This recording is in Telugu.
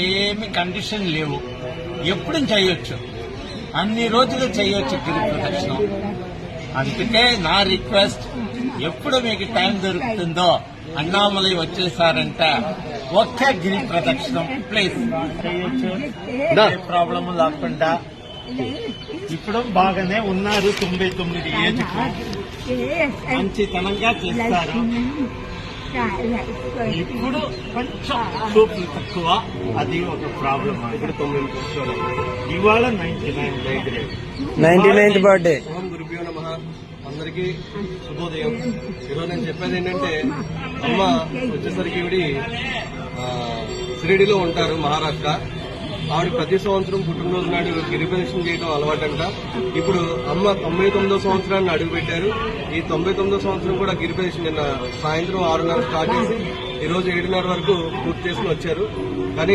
ఏమి కండిషన్ లేవు, ఎప్పుడు చేయొచ్చు, అన్ని రోజులు చేయొచ్చు గిరి ప్రదక్షిణం. అందుకే నా రిక్వెస్ట్, ఎప్పుడు మీకు టైం దొరుకుతుందో అన్నామలై వచ్చేసారంటే ఒక్క గిరి ప్రదక్షిణం ప్లీజ్ చేయొచ్చు, ఏ ప్రాబ్లం లేకుండా. ఇప్పుడు బాగానే ఉన్నారు, 99 ఏజ్కు మంచితనంగా చేస్తారు. ఇప్పుడు కొంచెం చూపులు తక్కువ, అది ఒక ప్రాబ్లం. ఇప్పుడు 9 సంవత్సరాలు, ఇవాళ 99th బర్త్డే. ఓం గురుభ్యో నమః. అందరికీ శుభోదయం. ఈరోజు నేను చెప్పేది ఏంటంటే, అమ్మ వచ్చేసరికి ఇవిడి షిరిడిలో ఉంటారు, మహారాష్ట్ర. ఆవిడ ప్రతి సంవత్సరం పుట్టినరోజు నాడు గిరి ప్రదక్షిణ చేయడం అలవాటంట. ఇప్పుడు అమ్మ 99వ సంవత్సరాన్ని అడుగుపెట్టారు. ఈ 99వ సంవత్సరం కూడా గిరి ప్రదక్షిణ నిన్న సాయంత్రం 6:30 స్టార్ట్ చేసి ఈ రోజు 7:30 వరకు పూర్తి చేసుకుని వచ్చారు. కానీ